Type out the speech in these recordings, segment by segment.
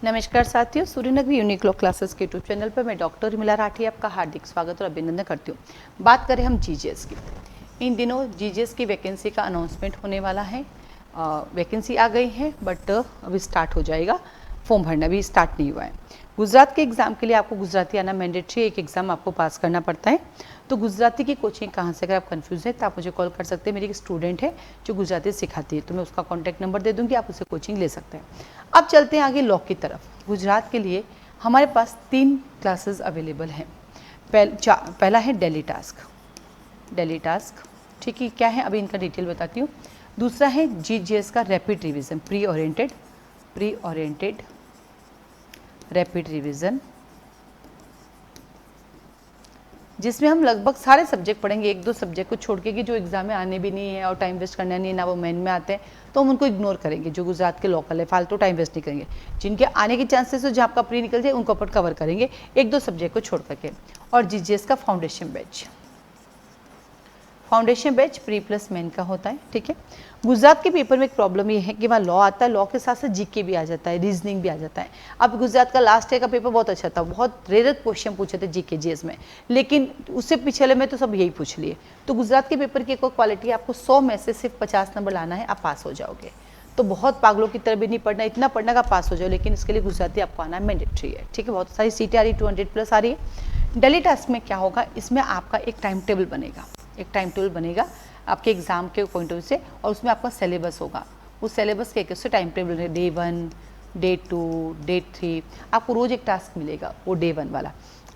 नमस्कार साथियों, Suryanagari Uniqlo classes के यूट्यूब चैनल पर मैं डॉक्टर उर्मिला राठी आपका हार्दिक स्वागत और अभिनंदन करती हूँ। बात करें हम जीजीएस की। इन दिनों जीजीएस की वैकेंसी का अनाउंसमेंट होने वाला है। वैकेंसी आ गई है बट अभी स्टार्ट हो जाएगा। फॉर्म भरना भी स्टार्ट नहीं हुआ है। गुजरात के एग्ज़ाम के लिए आपको गुजराती आना मैंडेटरी, एक एग्ज़ाम आपको पास करना पड़ता है। तो गुजराती की कोचिंग कहाँ से, अगर आप कंफ्यूज हैं तो आप मुझे कॉल कर सकते हैं। मेरी एक स्टूडेंट है जो गुजराती सिखाती है, तो मैं उसका कॉन्टैक्ट नंबर दे दूँगी, आप उसे कोचिंग ले सकते हैं। अब चलते हैं आगे लॉ की तरफ। गुजरात के लिए हमारे पास 3 क्लासेस अवेलेबल हैं। पहला है डेली टास्क, ठीक है, क्या है अभी इनका डिटेल बताती हूँ। दूसरा है जीजीएस का rapid revision, pre oriented rapid revision, जिसमें हम लगभग सारे सब्जेक्ट पढ़ेंगे, 1-2 सब्जेक्ट को छोड़ के कि जो एग्जाम में आने भी नहीं है और टाइम वेस्ट करना नहीं है, ना वो मेन में आते हैं, तो हम उनको इग्नोर करेंगे। जो गुजरात के लोकल है, फालतू टाइम वेस्ट नहीं करेंगे। जिनके आने के चांसेस हो, जहाँ आपका प्री निकल जाए, उनको अपन कवर करेंगे 1-2 सब्जेक्ट को छोड़ करके। और जीजीएस का foundation batch pre plus main का होता है, ठीक है। गुजरात के पेपर में एक प्रॉब्लम ये है कि वहाँ लॉ आता है, लॉ के साथ साथ जीके भी आ जाता है, रीजनिंग भी आ जाता है। अब गुजरात का लास्ट ईयर का पेपर बहुत अच्छा था, बहुत रेयर क्वेश्चन पूछे थे जीके जीएस में, लेकिन उससे पिछले में तो सब यही पूछ लिए। तो गुजरात के पेपर की एक और क्वालिटी, आपको 100 में से सिर्फ 50 नंबर लाना है, आप पास हो जाओगे। तो बहुत पागलों की तरह भी नहीं पढ़ना, इतना पढ़ना का पास हो जाओ, लेकिन इसके लिए गुजराती आपको आना मैंडेटरी है, ठीक है। बहुत सारी सीटें आ रही, 200+ आ रही है। डेली टास्क में क्या होगा, इसमें आपका एक टाइम टेबल बनेगा आपके एग्जाम के पॉइंट ऑफ व्यू से, और उसमें आपका सिलेबस होगा। उस सिलेबस के उससे टाइम टेबल है, डे 1, डे 2, डे 3, आपको रोज एक टास्क मिलेगा, वो डे 1 वाला।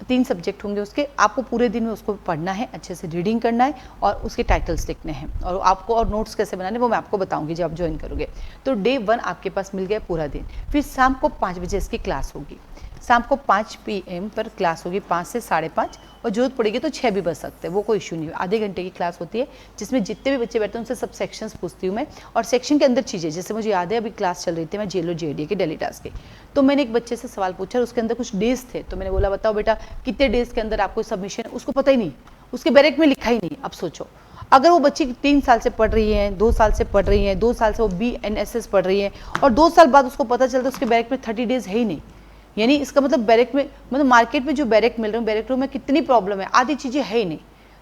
3 सब्जेक्ट होंगे उसके, आपको पूरे दिन में उसको पढ़ना है, अच्छे से रीडिंग करना है और उसके टाइटल्स लिखने हैं। और आपको और नोट्स कैसे बनाने वो मैं आपको बताऊंगी जब आप ज्वाइन करोगे। तो डे 1 आपके पास मिल गया पूरा दिन। फिर शाम को 5 बजे इसकी क्लास होगी। शाम को 5 PM पर क्लास होगी, 5 से 5:30, और जरूरत पड़ेगी तो 6 भी बज सकते हैं, वो कोई इशू नहीं है। आधे घंटे की क्लास होती है, जिसमें जितने भी बच्चे बैठते हैं उनसे सब सेक्शंस पूछती हूँ मैं, और सेक्शन के अंदर चीज़ें, जैसे मुझे याद है अभी क्लास चल रही थी मैं जेलो जेडी के डेली टास्क की, तो मैंने एक बच्चे से सवाल पूछा, उसके अंदर कुछ डेज थे, तो मैंने बोला बताओ बेटा कितने डेज के अंदर आपको सबमिशन, उसको पता ही नहीं, उसके बैरेक में लिखा ही नहीं। अब सोचो, अगर वो बच्ची 3 साल से पढ़ रही है, 2 साल से पढ़ रही है, 2 साल से वो BNSS पढ़ रही है, और 2 साल बाद उसको पता चलता है उसके बैरेक में 30 डेज है ही नहीं, यानी इसका मतलब बैरेक में, मतलब मार्केट में जो बैरेक मिल रहे हैं, बैरेक रूम में कितनी प्रॉब्लम है, आधी चीज़ें है ही नहीं,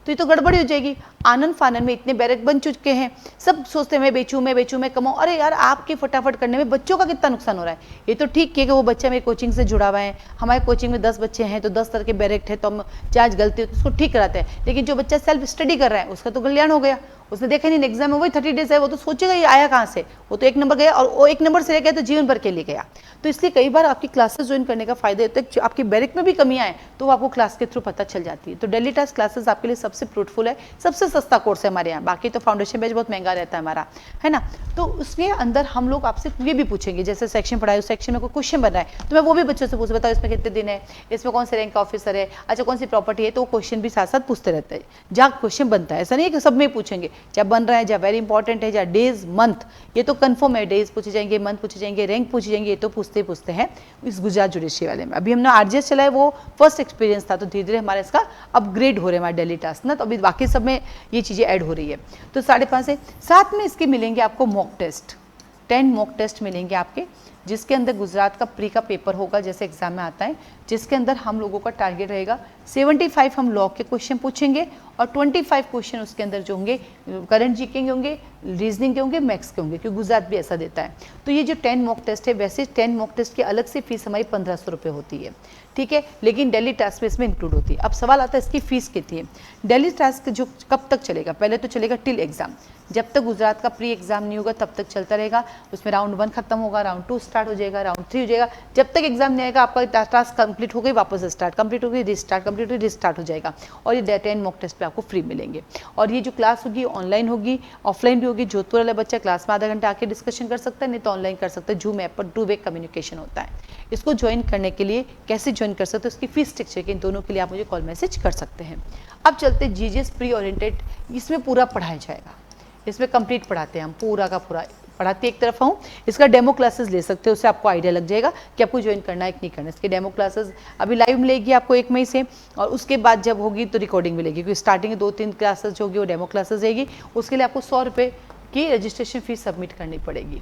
तो ये तो गड़बड़ी हो जाएगी। आनंद फानन में इतने बैरेक बन चुके हैं, सब सोचते हैं मैं बेचूं मैं कमाऊं। अरे यार, आपके फटाफट करने में बच्चों का कितना नुकसान हो रहा है। ये तो ठीक है कि वो बच्चा मेरी कोचिंग से जुड़ा हुआ है, हमारे कोचिंग में 10 बच्चे हैं तो 10 तरह के बैरेक है, तो हम चार्ज गलती तो उसको ठीक कराते हैं। लेकिन जो बच्चा सेल्फ स्टडी कर रहा है उसका तो कल्याण हो गया, उसने देखा नहीं एग्जाम में वही 30 डेज है, वो तो सोचेगा ये आया कहाँ से, वो तो 1 नंबर गया, और वो 1 नंबर से रह गया तो जीवन भर के लिए गया। तो इसलिए कई बार आपकी क्लासेस ज्वाइन करने का फायदा होता है, आपकी बैरिक में भी कमियां हैं तो वो आपको क्लास के थ्रू पता चल जाती है। तो डेली टास्क क्लासेस आपके लिए सबसे फ्रूटफुल है, सबसे सस्ता कोर्स है हमारे यहाँ। बाकी तो फाउंडेशन बैच बहुत महंगा रहता है हमारा, है ना। तो उसके अंदर हम लोग आपसे ये भी पूछेंगे, जैसे सेक्शन पढ़ाए उस सेक्शन में कोई क्वेश्चन बन रहा है तो मैं वो भी बच्चों से पूछ, बताओ इसमें कितने दिन है, इसमें कौन से रैंक का ऑफिसर है, अच्छा कौन सी प्रॉपर्टी है, तो वो क्वेश्चन भी साथ साथ पूछते रहते हैं जहाँ क्वेश्चन बनता है। ऐसा नहीं है कि सब में पूछेंगे, जब बन रहा है, जब वेरी इंपॉर्टेंट है, जहाँ डेज मंथ, ये तो कन्फर्म है, डेज पूछे जाएंगे, मंथ पूछे जाएंगे, रैंक पूछे जाएंगे, ये तो पूछते हैं इस गुजरात जुडिशरी वाले में। अभी हमने आरजीएस चलाया, वो फर्स्ट एक्सपीरियंस था, तो धीरे धीरे हमारा इसका अपग्रेड हो रहे हैं हमारे डेली टास्क ना, तो अभी बाकी सब में ये चीज़ें ऐड हो रही है। तो 5:30 से साथ में इसके मिलेंगे आपको मॉक टेस्ट, 10 मॉक टेस्ट मिलेंगे आपके, जिसके अंदर गुजरात का प्री का पेपर होगा जैसे एग्जाम में आता है, जिसके अंदर हम लोगों का टारगेट रहेगा 75 हम लॉ के क्वेश्चन पूछेंगे, और 25 क्वेश्चन उसके अंदर जो होंगे करंट जीके के होंगे, रीजनिंग के होंगे, मैथ्स के होंगे, क्योंकि गुजरात भी ऐसा देता है। तो ये जो 10 मॉक टेस्ट है, वैसे 10 मॉक टेस्ट की अलग से फीस हमारी 1500 रुपये होती है, ठीक है, लेकिन डेली टास्क में इसमें इंक्लूड होती है। अब सवाल आता है इसकी फीस कितनी है। डेली टास्क जो कब तक चलेगा, पहले तो चलेगा टिल एग्जाम, जब तक गुजरात का प्री एग्जाम नहीं होगा तब तक चलता रहेगा। उसमें राउंड 1 खत्म होगा, राउंड 2 स्टार्ट हो जाएगा, राउंड 3 हो जाएगा, जब तक एग्जाम नहीं आएगा आपका टास्क कंप्लीट हो गई, वापस स्टार्ट, कंप्लीट हो गई रिस्टार्ट, कंप्लीट हो गई रिस्टार्ट हो जाएगा। और ये 10 मॉक टेस्ट पे आपको फ्री मिलेंगे। और ये जो क्लास होगी ऑनलाइन होगी, ऑफलाइन भी होगी। जोधपुर वाला बच्चा क्लास में आधा घंटा आके डिस्कशन कर सकता है, नहीं तो ऑनलाइन कर सकता है। जूम ऐप पर 2 वे कम्युनिकेशन होता है। इसको ज्वाइन करने के लिए कैसे ज्वाइन कर सकते हो, उसकी फीस स्ट्रक्चर के इन दोनों के लिए आप मुझे कॉल मैसेज कर सकते हैं। अब चलते जीजीएस प्री ओरिएंटेड, इसमें पूरा पढ़ाया जाएगा, इसमें कंप्लीट पढ़ाते हैं हम, पूरा का पूरा पढ़ाते एक तरफ हूँ। इसका डेमो क्लासेस ले सकते हो, उससे आपको आइडिया लग जाएगा कि आपको ज्वाइन करना है कि नहीं करना। इसके डेमो क्लासेस अभी लाइव मिलेगी आपको 1 मई से, और उसके बाद जब होगी तो रिकॉर्डिंग मिलेगी, क्योंकि स्टार्टिंग 2-3 क्लासेस जो होगी वो डेमो क्लासेस रहेगी। उसके लिए आपको 100 रुपये की रजिस्ट्रेशन फीस सबमिट करनी पड़ेगी।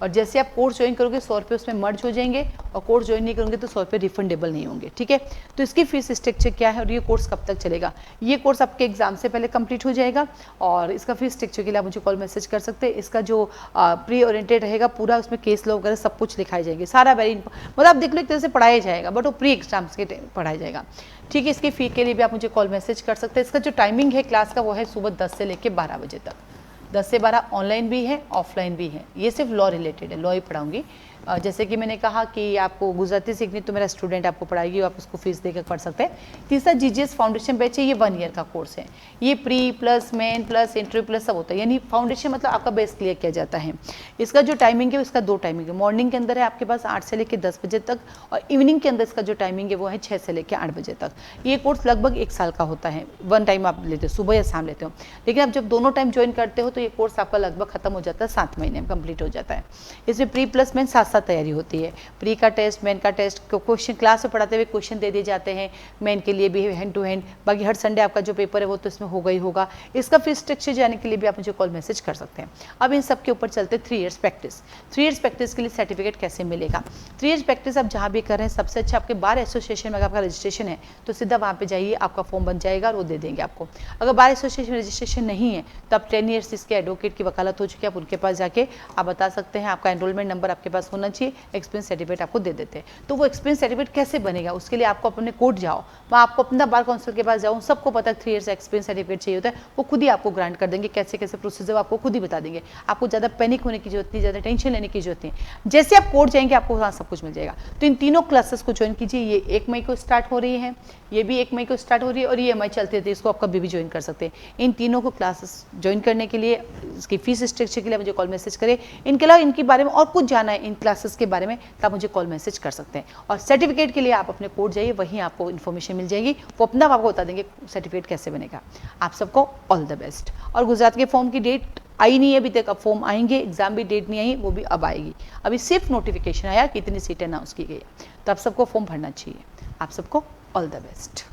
और जैसे आप कोर्स ज्वाइन करोगे 100 रुपये उसमें मर्ज हो जाएंगे, और कोर्स ज्वाइन नहीं करोगे तो 100 रुपये रिफंडेबल नहीं होंगे, ठीक है। तो इसकी फीस स्ट्रक्चर क्या है और ये कोर्स कब तक चलेगा? ये कोर्स आपके एग्जाम से पहले कंप्लीट हो जाएगा, और इसका फीस स्ट्रक्चर के लिए आप मुझे कॉल मैसेज कर सकते हैं। इसका जो प्री ओरिएंटेड रहेगा पूरा, उसमें केस लॉ वगैरह सब कुछ लिखाई जाएगी, सारा वेरी मतलब आप देख लो एक तरह से पढ़ाया जाएगा, बट वो प्री एग्जाम्स के पढ़ाया जाएगा, ठीक है। इसकी फी के लिए भी आप मुझे कॉल मैसेज कर सकते हैं। इसका जो टाइमिंग है क्लास का वो है सुबह 10 से लेकर 12 बजे तक, 10 से 12 ऑनलाइन भी है ऑफलाइन भी है। ये सिर्फ लॉ रिलेटेड है, लॉ ही पढ़ाऊंगी। जैसे कि मैंने कहा कि आपको गुजराती सीखनी तो मेरा स्टूडेंट आपको पढ़ाएगी, आप उसको फीस देकर पढ़ सकते हैं। तीसरा जीजीएस फाउंडेशन बैच है, ये 1 ईयर का कोर्स है। ये pre plus main plus interview plus सब होता है, यानी फाउंडेशन मतलब आपका बेस क्लियर किया जाता है। इसका जो टाइमिंग है इसका 2 टाइमिंग है, मॉर्निंग के अंदर है आपके पास 8 से लेकर 10 बजे तक, और इवनिंग के अंदर इसका जो टाइमिंग है वो है 6 से लेकर 8 बजे तक। ये कोर्स लगभग 1 साल का होता है, 1 टाइम आप लेते हो, सुबह या शाम लेते हो, लेकिन आप जब दोनों टाइम ज्वाइन करते हो तो ये कोर्स आपका लगभग खत्म हो जाता है, 7 महीने में कंप्लीट हो जाता है। इसमें प्री प्लस मेन साथ साथ तैयारी होती है, प्री का टेस्ट मेन का टेस्ट, क्वेश्चन क्लास में पढ़ाते हुए क्वेश्चन दे दिए जाते हैं, मेन के लिए भी हैंड टू हैंड। बाकी हर संडे आपका जो पेपर है वो तो इसमें होगा ही होगा। इसका फीस स्ट्रक्चर जाने के लिए भी आप मुझे कॉल मैसेज कर सकते हैं। अब इन सब के ऊपर चलते 3 इयर्स प्रैक्टिस। 3 इयर्स प्रैक्टिस के लिए सर्टिफिकेट कैसे मिलेगा? 3 इयर्स प्रैक्टिस आप जहाँ भी कर रहे हैं सबसे अच्छा आपके बार एसोसिएशन में अगर आपका रजिस्ट्रेशन है तो सीधा वहाँ पे जाइए, आपका फॉर्म बन जाएगा और वो दे देंगे आपको। अगर बार एसोसिएशन में रजिस्ट्रेशन नहीं है तो आप 10 ईयर्स इसके एडवोकेट की वकालत हो चुकी है, आप उनके पास जाके आप बता सकते हैं, आपका एनरोलमेंट नंबर आपके पास होना चाहिए, एक्सपीरियंस सर्टिफिकेट आपको दे देते हैं। तो वो एक्सपीरियंस सर्टिफिकेट कैसे बनेगा? उसके लिए आपको अपने कोर्ट जाओ, वहाँ आपको अपना बार काउंसिल के पास जाओ, सबको पता है 3 इयर्स एक्सपीरियंस सर्टिफिकेट चाहिए होता है, वो खुद ही आपको ग्रांट कर देंगे। कैसे कैसे प्रोसीजर आपको खुद ही बता देंगे, आपको ज़्यादा पैनिक होने की जरूरत नहीं, ज़्यादा टेंशन लेने की जरूरत नहीं। जैसे आप कोर्ट जाएंगे आपको वहाँ सब कुछ मिल जाएगा। तो इन तीनों क्लासेस को ज्वाइन कीजिए। ये 1 मई को स्टार्ट हो रही है, ये भी 1 मई को स्टार्ट हो रही है, और ये EMI चलते थे, इसको आप कभी भी ज्वाइन कर सकते हैं। इन तीनों को क्लासेस ज्वाइन करने के लिए, इसकी फीस स्ट्रक्चर के लिए मुझे कॉल मैसेज करें। इनके अलावा इनके बारे में और कुछ जाना है इन क्लासेस के बारे में तो आप मुझे कॉल मैसेज कर सकते हैं। और सर्टिफिकेट के लिए आप अपने कोर्ट जाइए, वहीं आपको इन्फॉर्मेशन मिल जाएगी, वो अपना आपको बता देंगे सर्टिफिकेट कैसे बनेगा। आप सबको ऑल द बेस्ट। और गुजरात के फॉर्म की डेट आई नहीं है अभी तक, अब फॉर्म आएंगे, एग्जाम भी डेट नहीं आई, वो भी अब आएगी। अभी सिर्फ नोटिफिकेशन आया कि इतनी सीटें अनाउंस की गई है, तो आप सबको फॉर्म भरना चाहिए। आप सबको ऑल द बेस्ट।